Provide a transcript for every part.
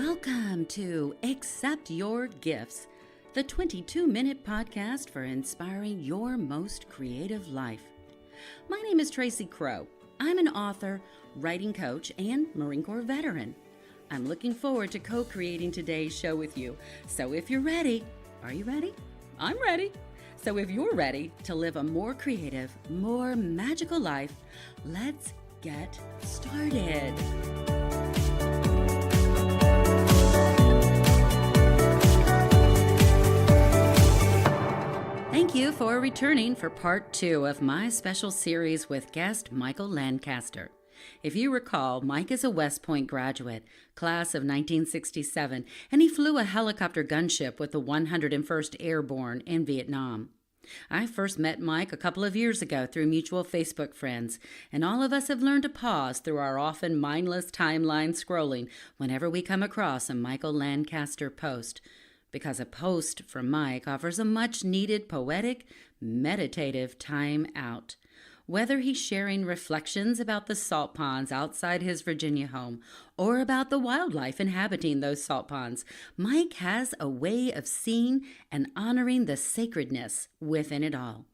Welcome to Accept Your Gifts, the 22-minute podcast for inspiring your most creative life. My name is Tracy Crow. I'm an author, writing coach, and Marine Corps veteran. I'm looking forward to co-creating today's show with you. So if you're ready, are you ready? I'm ready. So if you're ready to live a more creative, more magical life, let's get started. Thank you for returning for part 2 of my special series with guest Michael Lancaster. If you recall, Mike is a West Point graduate, class of 1967, and he flew a helicopter gunship with the 101st Airborne in Vietnam. I first met Mike a couple of years ago through mutual Facebook friends, and all of us have learned to pause through our often mindless timeline scrolling whenever we come across a Michael Lancaster post. Because a post from Mike offers a much-needed poetic, meditative time out. Whether he's sharing reflections about the salt ponds outside his Virginia home or about the wildlife inhabiting those salt ponds, Mike has a way of seeing and honoring the sacredness within it all.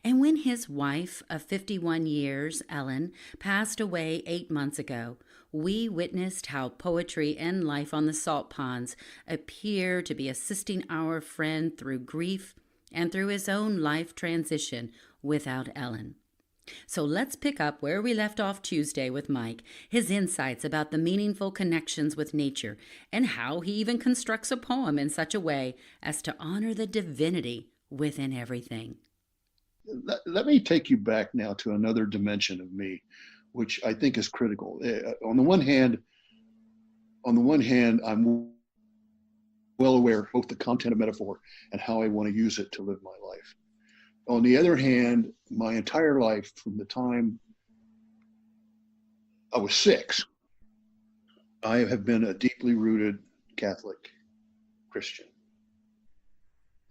And when his wife of 51 years, Ellen, passed away 8 months ago, we witnessed how poetry and life on the salt ponds appear to be assisting our friend through grief and through his own life transition without Ellen. So let's pick up where we left off Tuesday with Mike, his insights about the meaningful connections with nature, and how he even constructs a poem in such a way as to honor the divinity within everything. Let me take you back now to another dimension of me, which I think is critical. On the one hand, I'm well aware of both the content of metaphor and how I want to use it to live my life. On the other hand, my entire life, from the time I was 6, I have been a deeply rooted Catholic Christian.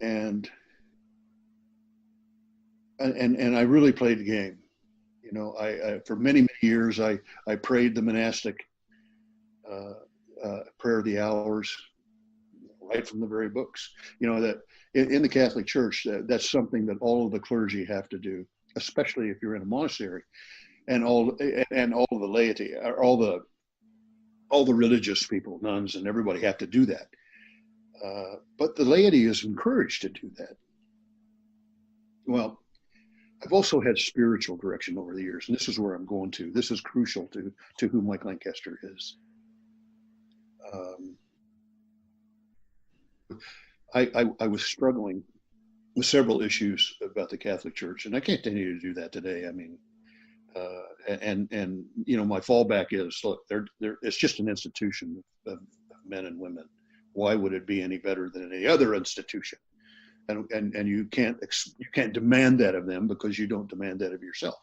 And I really played the game. You know, I for many years, I prayed the monastic prayer of the hours, right from the very books. You know, that in the Catholic Church, that's something that all of the clergy have to do, especially if you're in a monastery, and all of the laity, or all the religious people, nuns, and everybody have to do that. But the laity is encouraged to do that. Well, I've also had spiritual direction over the years, and this is where I'm going to. This is crucial to who Mike Lancaster is. I was struggling with several issues about the Catholic Church, and I can't continue to do that today. I mean, and you know, my fallback is, look, it's just an institution of men and women. Why would it be any better than any other institution? And you can't demand that of them because you don't demand that of yourself.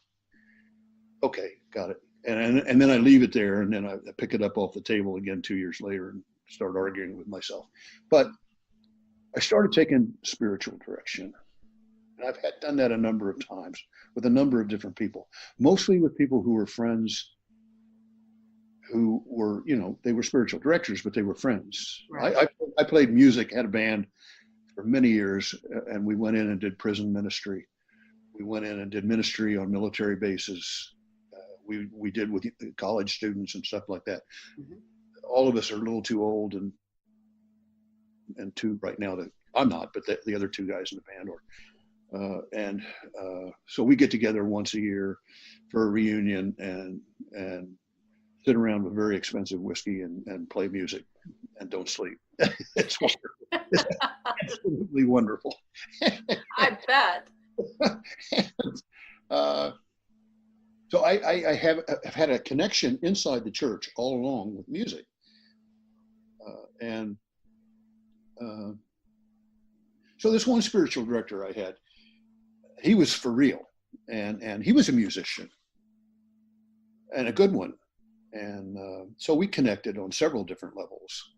Okay, got it. And then I leave it there, and then I pick it up off the table again 2 years later and start arguing with myself. But I started taking spiritual direction. And I've done that a number of times with a number of different people, mostly with people who were friends who were, you know, they were spiritual directors, but they were friends. Right. I played music, had a band for many years, and we went in and did prison ministry. We went in and did ministry on military bases. We did with college students and stuff like that. Mm-hmm. All of us are a little too old and too right now that I'm not, but the other 2 guys in the band are. So we get together once a year for a reunion and sit around with very expensive whiskey and play music and don't sleep. It's wonderful. It's absolutely wonderful. I bet. So I have had a connection inside the church all along with music. So this one spiritual director I had, he was for real, and he was a musician and a good one. And so we connected on several different levels.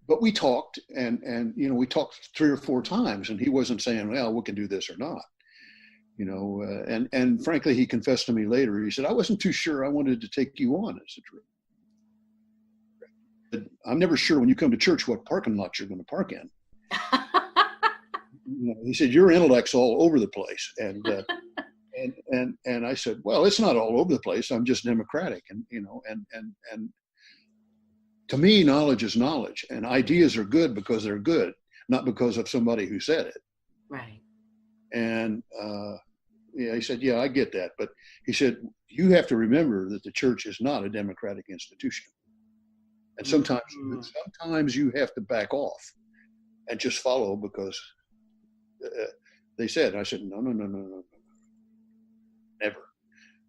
But we talked, and you know, we talked 3 or 4 times, and he wasn't saying, well, we can do this or not. and frankly, he confessed to me later. He said, I wasn't too sure I wanted to take you on as a director. I'm never sure when you come to church what parking lot you're going to park in. He said, your intellect's all over the place. And I said, well, it's not all over the place. I'm just democratic. And to me, knowledge is knowledge, and ideas are good because they're good, not because of somebody who said it. Right. And he said, yeah, I get that. But he said, you have to remember that the church is not a democratic institution. And sometimes you have to back off and just follow because they said. And I said, no.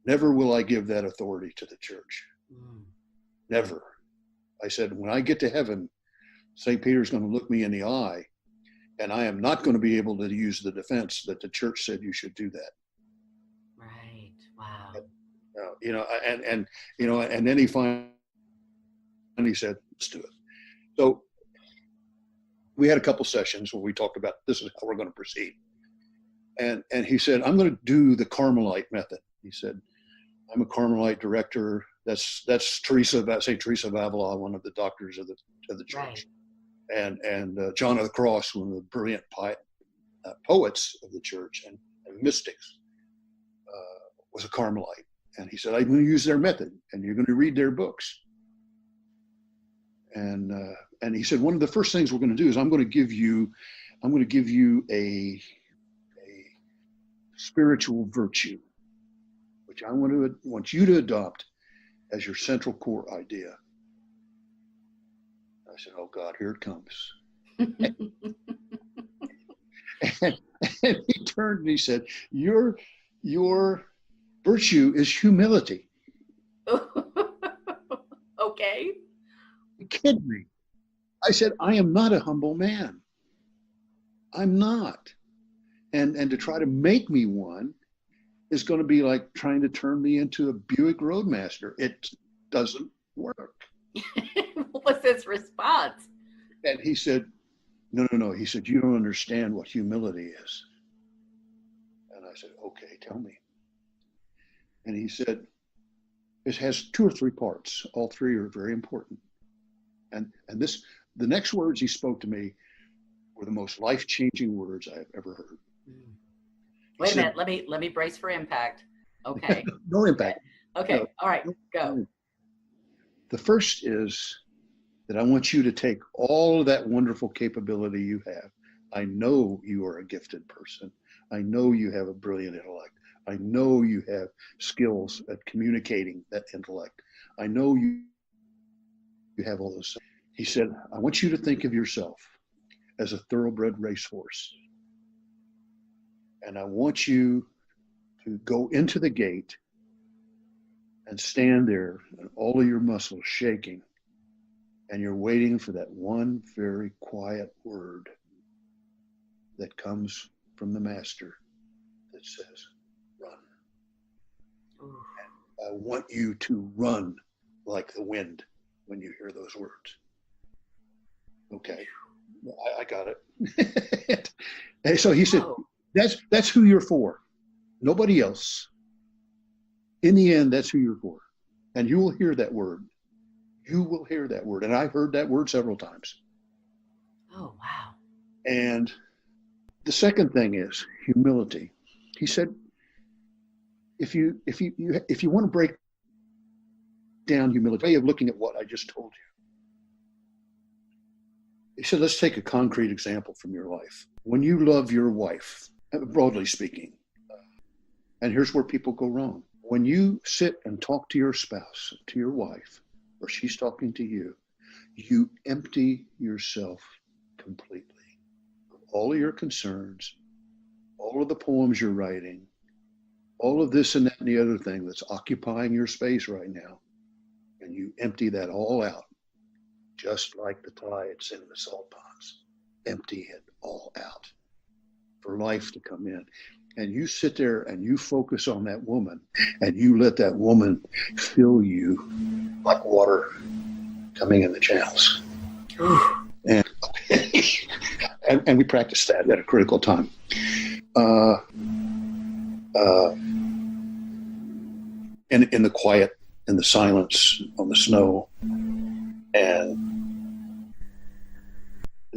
Never will I give that authority to the church. Never. I said, when I get to heaven, St. Peter's going to look me in the eye, and I am not going to be able to use the defense that the church said you should do that. Right. Wow. And then he finally said, let's do it. So we had a couple sessions where we talked about this is how we're going to proceed. And he said, I'm going to do the Carmelite method. He said, I'm a Carmelite director. That's St. Teresa of Avila, one of the doctors of the church. Right. And John of the Cross, one of the brilliant poets of the church and mystics, was a Carmelite. And he said, I'm going to use their method, and you're going to read their books. And he said, one of the first things we're going to do is I'm going to give you a spiritual virtue, which I want you to adopt as your central core idea. I said, oh God, here it comes. and he turned and he said, your virtue is humility. Okay. You kidding me? I said, I am not a humble man. I'm not. And to try to make me one is going to be like trying to turn me into a Buick Roadmaster. It doesn't work. What was his response? And he said, no. He said, you don't understand what humility is. And I said, okay, tell me. And he said, it has 2 or 3 parts. All 3 are very important. And the next words he spoke to me were the most life-changing words I have ever heard. Wait a minute. Let me brace for impact. Okay. No impact. Okay. No. All right. Go. The first is that I want you to take all of that wonderful capability you have. I know you are a gifted person. I know you have a brilliant intellect. I know you have skills at communicating that intellect. I know you have all those. He said, I want you to think of yourself as a thoroughbred racehorse. And I want you to go into the gate and stand there and all of your muscles shaking. And you're waiting for that one very quiet word that comes from the master that says, run. And I want you to run like the wind when you hear those words. Okay, I got it. And so he said, that's who you're for. Nobody else. In the end, that's who you're for. And you will hear that word. You will hear that word. And I've heard that word several times. Oh, wow. And the second thing is humility. He said, if you want to break down humility, way of looking at what I just told you. He said, let's take a concrete example from your life. When you love your wife, broadly speaking, and here's where people go wrong. When you sit and talk to your spouse, to your wife, or she's talking to you, you empty yourself completely of all of your concerns, all of the poems you're writing, all of this and that and the other thing that's occupying your space right now. And you empty that all out, just like the tides in the salt ponds. Empty it all out for life to come in. And you sit there and you focus on that woman and you let that woman fill you like water coming in the channels. And we practiced that at a critical time. uh, in the quiet, in the silence, on the snow. And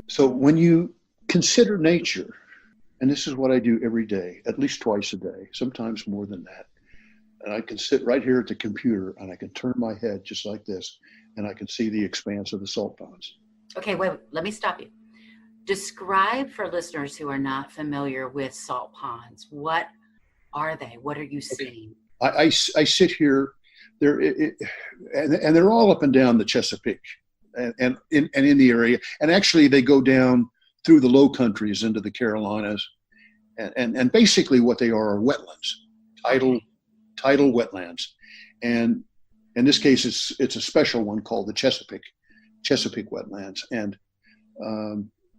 so when you consider nature, and this is what I do every day, at least twice a day, sometimes more than that. And I can sit right here at the computer and I can turn my head just like this, and I can see the expanse of the salt ponds. Okay, wait, let me stop you. Describe for listeners who are not familiar with salt ponds. What are they? What are you seeing? I sit here, and they're all up and down the Chesapeake and in the area. And actually they go down through the Low Countries into the Carolinas. And basically what they are wetlands, tidal wetlands. And in this case, it's a special one called the Chesapeake wetlands. And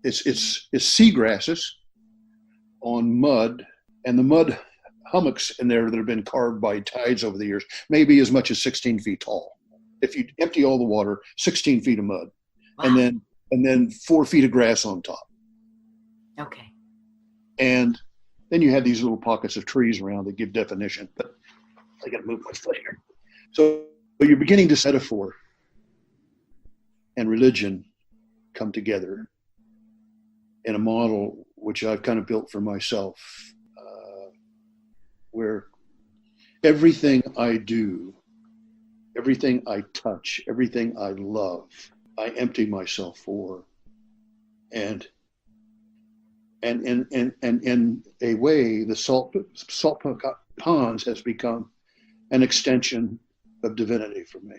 it's seagrasses on mud, and the mud hummocks in there that have been carved by tides over the years, maybe as much as 16 feet tall. If you empty all the water, 16 feet of mud, wow. and then 4 feet of grass on top. Okay. And then you have these little pockets of trees around that give definition, but I got to move my foot here. So you're beginning to set metaphor and religion come together in a model which I've kind of built for myself, where everything I do, everything I touch, everything I love, I empty myself for. And in a way, the salt ponds has become an extension of divinity for me.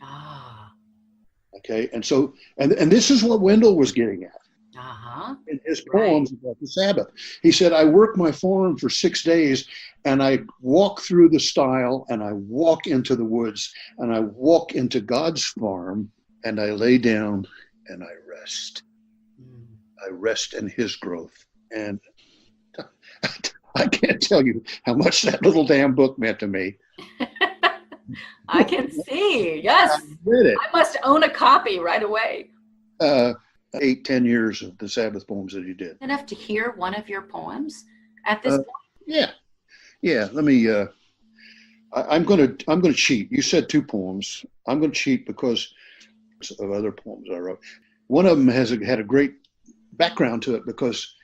Ah. Okay, and so, and this is what Wendell was getting at. Uh-huh. In his poems about the Sabbath. He said, I work my farm for 6 days, and I walk through the stile, and I walk into the woods, and I walk into God's farm, and I lay down and I rest. I rest in his growth. And I can't tell you how much that little damn book meant to me. I can see. Yes. I read it. I must own a copy right away. 8-10 years of the Sabbath poems that he did. Enough to hear one of your poems at this point? Yeah. Let me. I'm going to cheat. You said 2 poems. I'm going to cheat because of other poems I wrote. One of them had a great background to it because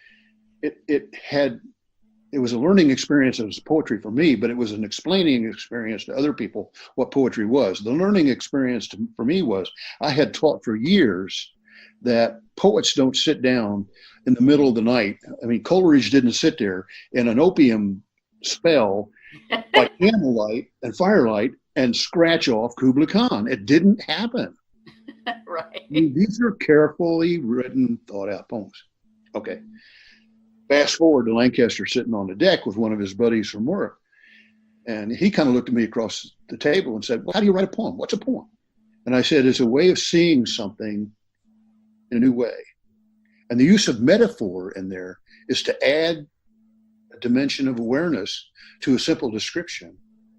it was a learning experience as poetry for me, but it was an explaining experience to other people what poetry was. The learning experience for me was I had taught for years that poets don't sit down in the middle of the night. I mean, Coleridge didn't sit there in an opium spell by candlelight and firelight and scratch off Kubla Khan. It didn't happen. Right. I mean, these are carefully written, thought out poems. Okay. Fast forward to Lancaster sitting on the deck with one of his buddies from work. And he kind of looked at me across the table and said, well, how do you write a poem? What's a poem? And I said, it's a way of seeing something in a new way. And the use of metaphor in there is to add a dimension of awareness to a simple description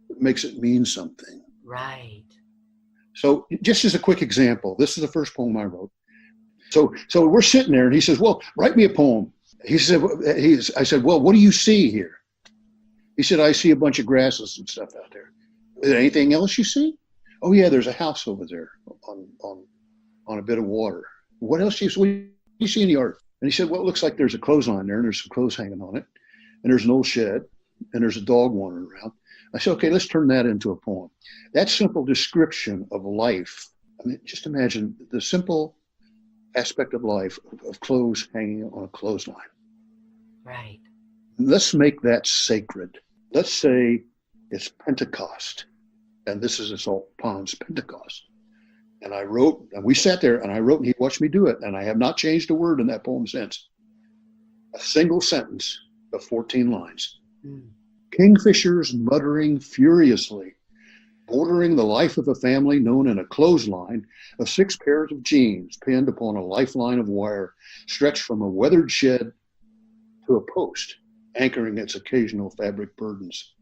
that makes it mean something. Right. So just as a quick example, this is the first poem I wrote. So we're sitting there and he says, well, write me a poem. I said, well, what do you see here? He said, I see a bunch of grasses and stuff out there. Is there anything else you see? Oh yeah, there's a house over there on a bit of water. What else do you see in the yard? And he said, well, it looks like there's a clothesline there and there's some clothes hanging on it. And there's an old shed and there's a dog wandering around. I said, okay, let's turn that into a poem. That simple description of life. I mean, just imagine the simple aspect of life of clothes hanging on a clothesline. Right. Let's make that sacred. Let's say it's Pentecost, and this is a Salt Ponds Pentecost. And I wrote, and we sat there, and I wrote, and he watched me do it, and I have not changed a word in that poem since. A single sentence of 14 lines. Kingfishers muttering furiously, bordering the life of a family known in a clothesline of 6 pairs of jeans pinned upon a lifeline of wire stretched from a weathered shed to a post, anchoring its occasional fabric burdens,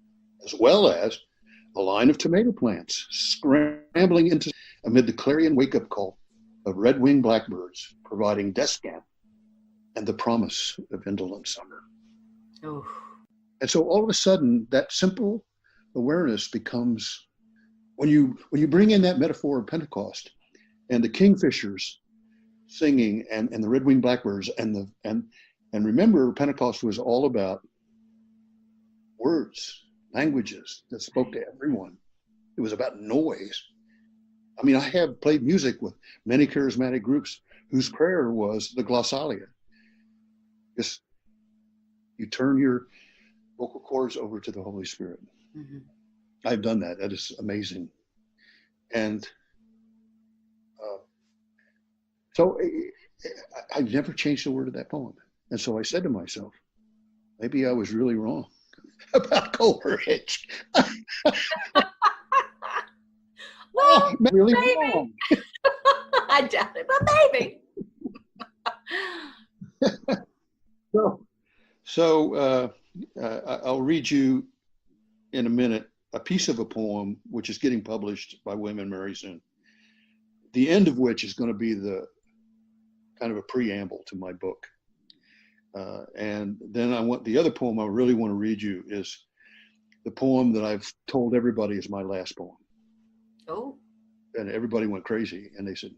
as well as a line of tomato plants scrambling into amid the clarion wake-up call of red-winged blackbirds, providing descant and the promise of indolent summer. Oof. And so all of a sudden, that simple awareness becomes, when you bring in that metaphor of Pentecost and the kingfishers singing and the red-winged blackbirds and remember, Pentecost was all about words, languages that spoke to everyone. It was about noise. I mean, I have played music with many charismatic groups whose prayer was the glossalia. Just, you turn your vocal cords over to the Holy Spirit. Mm-hmm. I've done that. That is amazing. And so I've never changed a word of that poem. And so I said to myself, maybe I was really wrong about Coleridge. Well, really maybe. Wrong. I doubt it, but maybe. So I'll read you in a minute a piece of a poem which is getting published by Women very soon. The end of which is going to be the kind of a preamble to my book. And then the other poem I really want to read you is the poem that I've told everybody is my last poem. Oh. And everybody went crazy. And they said,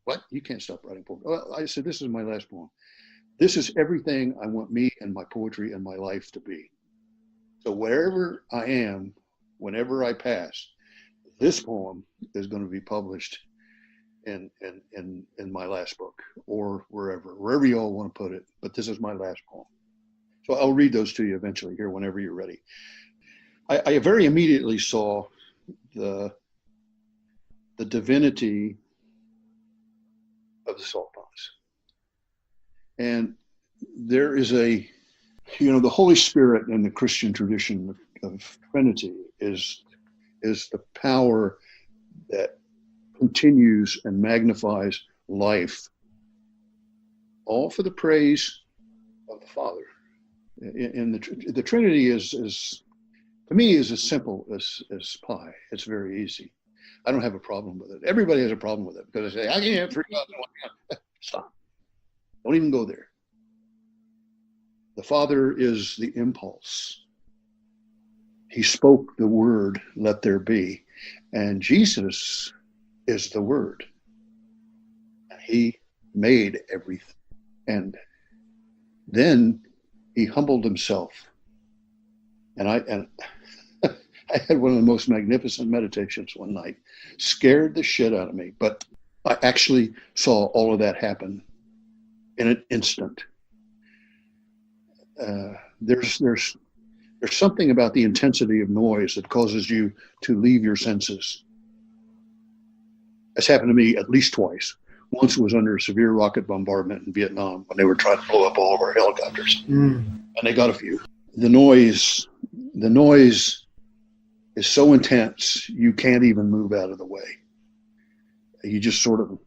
what? You can't stop writing poems. Well, I said, this is my last poem. This is everything I want me and my poetry and my life to be. So wherever I am, whenever I pass, this poem is going to be published in my last book, or wherever you all want to put it. But this is my last poem. So I'll read those to you eventually here, whenever you're ready. I very immediately saw the divinity of the salt ponds. And there is the Holy Spirit in the Christian tradition of Trinity is the power that continues and magnifies life, all for the praise of the Father. In the Trinity is to me is as simple as pie. It's very easy. I don't have a problem with it. Everybody has a problem with it because they say, I can't have 3 gods in one God. Stop. Don't even go there. The Father is the impulse. He spoke the word, let there be. And Jesus is the word. He made everything. And then he humbled himself. And I had one of the most magnificent meditations one night. Scared the shit out of me. But I actually saw all of that happen in an instant. There's something about the intensity of noise that causes you to leave your senses. That's happened to me at least twice. Once was under a severe rocket bombardment in Vietnam when they were trying to blow up all of our helicopters. And they got a few. The noise is so intense, you can't even move out of the way. You just sort of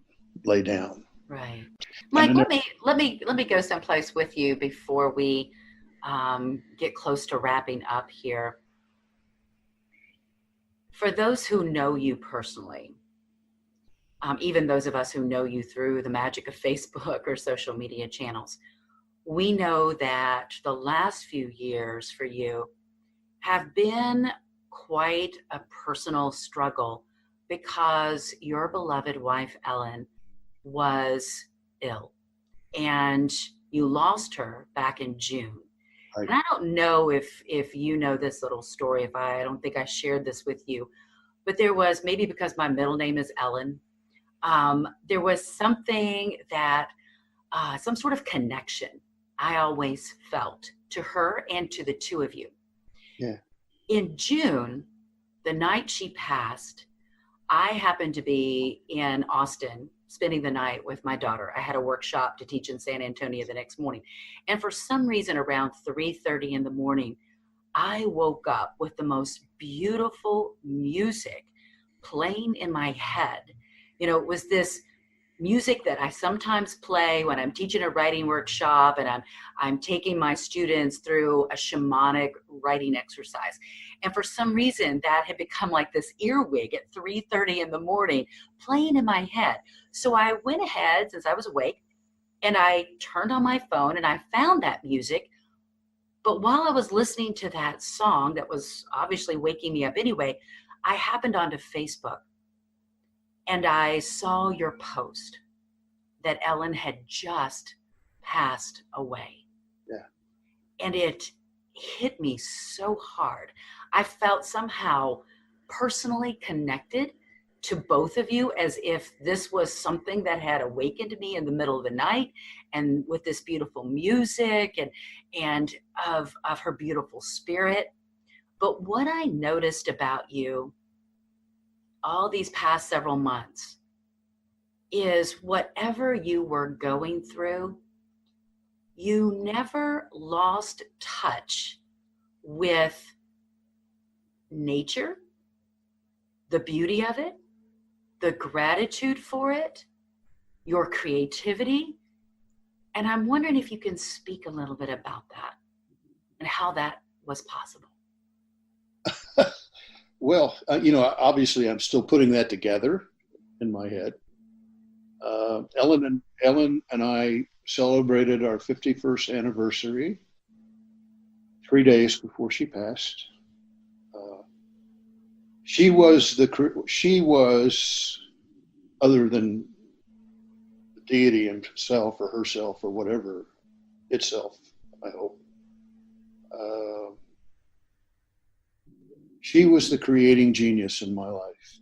lay down. Right. Mike, let me go someplace with you before we get close to wrapping up here. For those who know you personally, even those of us who know you through the magic of Facebook or social media channels, we know that the last few years for you have been quite a personal struggle because your beloved wife, Ellen, was ill and you lost her back in June. Right. And I don't know if you know this little story, I don't think I shared this with you, but there was, maybe because my middle name is Ellen, there was something that, some sort of connection I always felt to her and to the two of you. Yeah. In June, the night she passed, I happened to be in Austin spending the night with my daughter. I had a workshop to teach in San Antonio the next morning. And for some reason, around 3:30 in the morning, I woke up with the most beautiful music playing in my head. It was this music that I sometimes play when I'm teaching a writing workshop and I'm taking my students through a shamanic writing exercise. And for some reason that had become like this earwig at 3:30 in the morning playing in my head. So I went ahead, since I was awake, and I turned on my phone and I found that music. But while I was listening to that song that was obviously waking me up anyway, I happened onto Facebook and I saw your post that Ellen had just passed away. Yeah. And it hit me so hard. I felt somehow personally connected to both of you, as if this was something that had awakened me in the middle of the night, and with this beautiful music and of her beautiful spirit. But what I noticed about you all these past several months is whatever you were going through, you never lost touch with nature, the beauty of it, the gratitude for it, your creativity. And I'm wondering if you can speak a little bit about that and how that was possible. Well, obviously I'm still putting that together in my head. Ellen and I celebrated our 51st anniversary 3 days before she passed. She was, other than the deity himself or herself or whatever, itself, I hope. She was the creating genius in my life.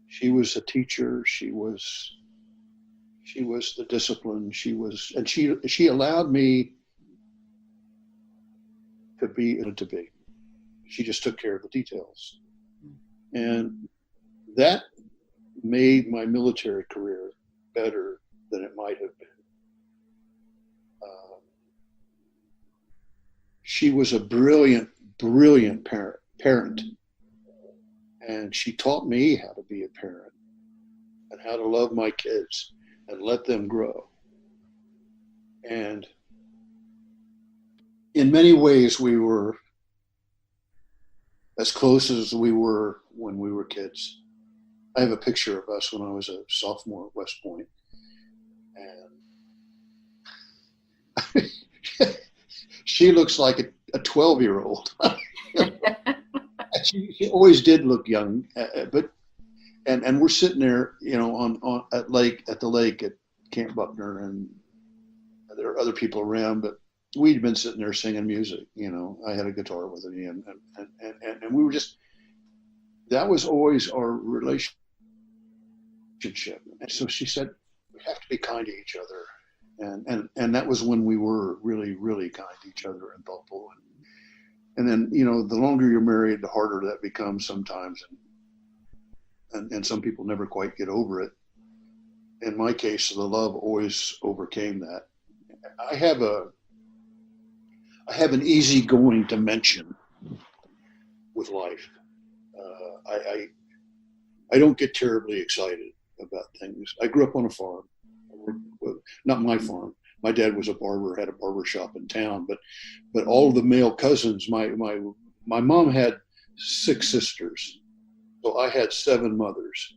She was a teacher. She was the discipline. She allowed me to be. She just took care of the details. And that made my military career better than it might have been. She was a brilliant parent. And she taught me how to be a parent and how to love my kids and let them grow. And in many ways, we were as close as we were when we were kids. I have a picture of us when I was a sophomore at West Point. And she looks like a 12-year-old. She always did look young, but we're sitting there, at the lake at Camp Buckner, and there are other people around, but we'd been sitting there singing music. I had a guitar with me, and we were just. That was always our relationship. And so she said, we have to be kind to each other, and that was when we were really, really kind to each other and thoughtful. And then, the longer you're married, the harder that becomes sometimes. And some people never quite get over it. In my case, the love always overcame that. I have an easygoing dimension with life. I don't get terribly excited about things. I grew up on a farm, not my farm. My dad was a barber, had a barber shop in town, but all of the male cousins, my mom had 6 sisters, so I had 7 mothers.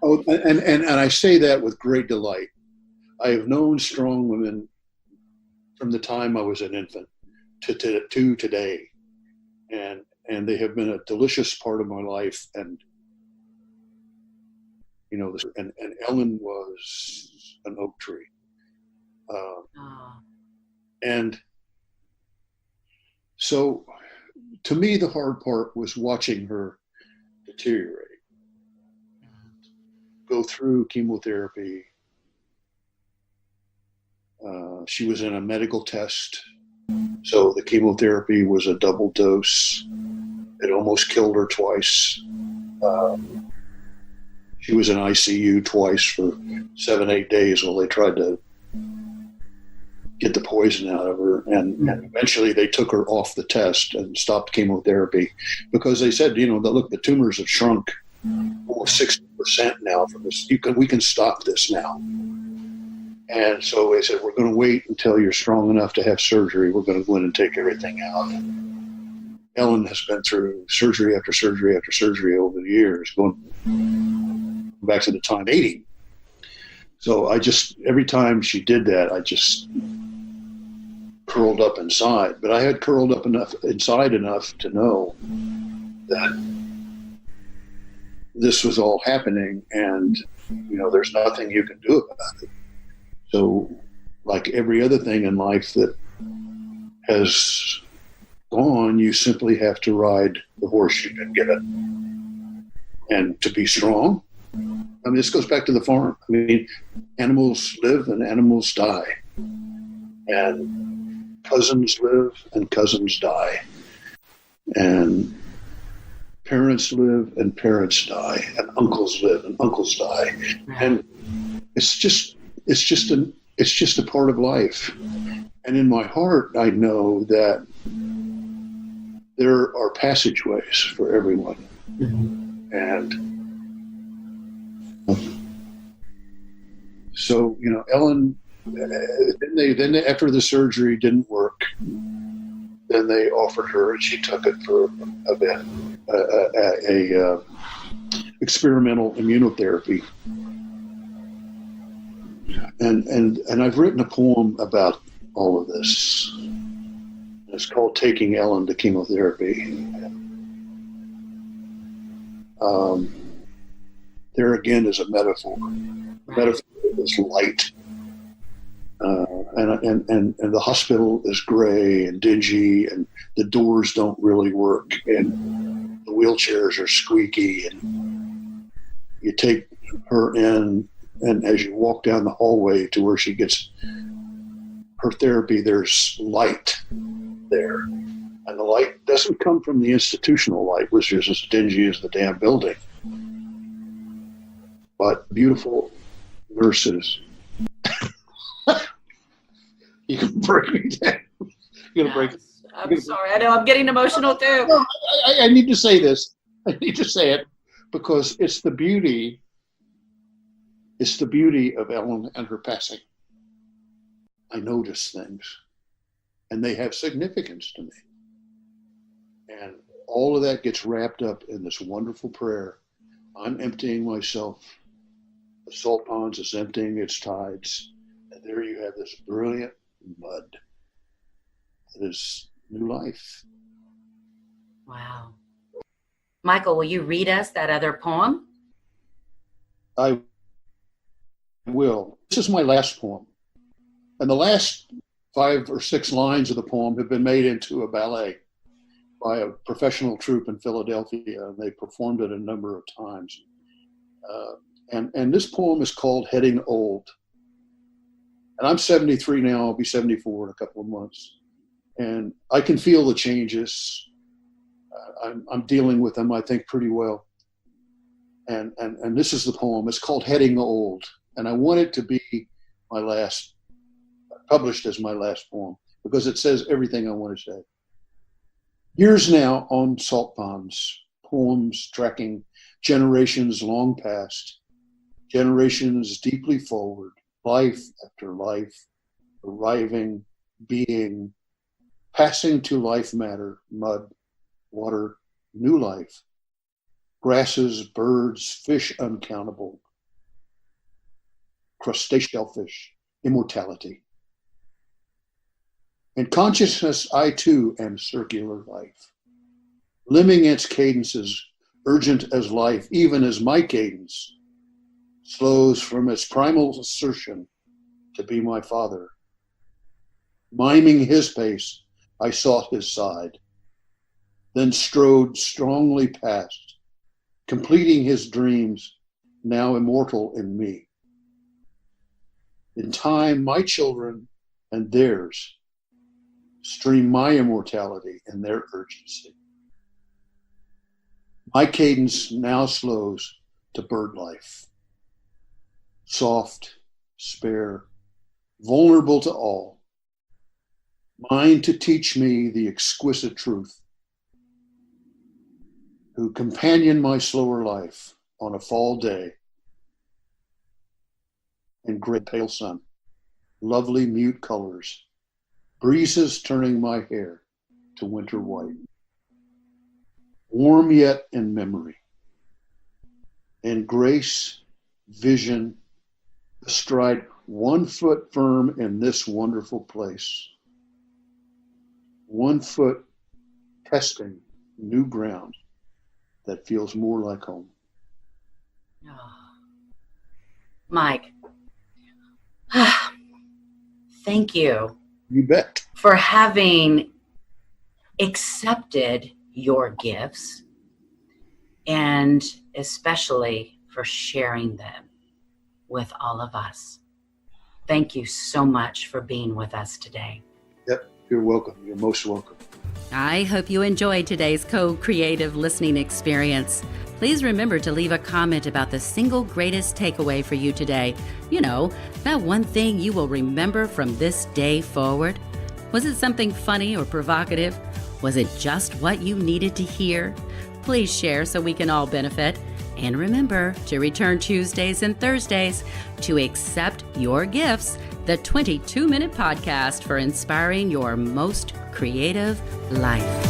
Oh, and I say that with great delight. I have known strong women from the time I was an infant to today, and they have been a delicious part of my life. And and Ellen was an oak tree. And so to me, the hard part was watching her deteriorate, go through chemotherapy. She was in a medical test. So the chemotherapy was a double dose. It almost killed her twice. She was in ICU twice for 7-8 days while they tried to get the poison out of her. And eventually they took her off the test and stopped chemotherapy because they said, look, the tumors have shrunk almost 60% now from this. We can stop this now. And so they said, we're going to wait until you're strong enough to have surgery. We're going to go in and take everything out. Ellen has been through surgery after surgery after surgery over the years, going back to the time 80. So every time she did that, curled up inside, but I had curled up inside enough to know that this was all happening, and there's nothing you can do about it. So, like every other thing in life that has gone, you simply have to ride the horse you've been given, and to be strong. I mean, this goes back to the farm. I mean, animals live and animals die, and cousins live and cousins die, and parents live and parents die, and uncles live and uncles die, and it's just a part of life. And in my heart, I know that there are passageways for everyone, and so Ellen. Then they, after the surgery didn't work, then they offered her, and she took it for a bit, experimental immunotherapy. And I've written a poem about all of this. It's called "Taking Ellen to Chemotherapy." There again is a metaphor. The metaphor is light. And the hospital is gray and dingy, and the doors don't really work, and the wheelchairs are squeaky, and you take her in, and as you walk down the hallway to where she gets her therapy, there's light there. And the light doesn't come from the institutional light, which is as dingy as the damn building, but beautiful nurses. You can break me down. You're gonna break it. I'm sorry. I know I'm getting emotional too. No, I need to say this. I need to say it because it's the beauty. It's the beauty of Ellen and her passing. I notice things, and they have significance to me. And all of that gets wrapped up in this wonderful prayer. I'm emptying myself. The salt ponds is emptying its tides, and there you have this brilliant mud. It is new life. Wow. Michael, will you read us that other poem? I will. This is my last poem. And the last 5 or 6 lines of the poem have been made into a ballet by a professional troupe in Philadelphia. They performed it a number of times. And this poem is called Heading Old. And I'm 73 now. I'll be 74 in a couple of months. And I can feel the changes. I'm dealing with them, I think, pretty well. And this is the poem. It's called Heading Old. And I want it to be my last, published as my last poem, because it says everything I want to say. Years now on salt ponds, poems tracking generations long past, generations deeply forward, life after life, arriving, being, passing to life matter, mud, water, new life, grasses, birds, fish uncountable, crustacean fish, immortality. In consciousness, I too am circular life, limning its cadences, urgent as life, even as my cadence slows from its primal assertion to be my father. Miming his pace, I sought his side, then strode strongly past, completing his dreams, now immortal in me. In time, my children and theirs stream my immortality and their urgency. My cadence now slows to bird life, soft, spare, vulnerable to all, mine to teach me the exquisite truth, who companion my slower life on a fall day in great pale sun, lovely mute colors, breezes turning my hair to winter white, warm yet in memory, in grace, vision, astride 1 foot firm in this wonderful place, 1 foot testing new ground that feels more like home. Oh. Mike, thank you. You bet. For having accepted your gifts, and especially for sharing them with all of us. Thank you so much for being with us today. Yep, you're welcome. You're most welcome. I hope you enjoyed today's co-creative listening experience. Please remember to leave a comment about the single greatest takeaway for you today. You know, that one thing you will remember from this day forward. Was it something funny or provocative? Was it just what you needed to hear? Please share so we can all benefit. And remember to return Tuesdays and Thursdays to Accept Your Gifts, the 22-minute podcast for inspiring your most creative life.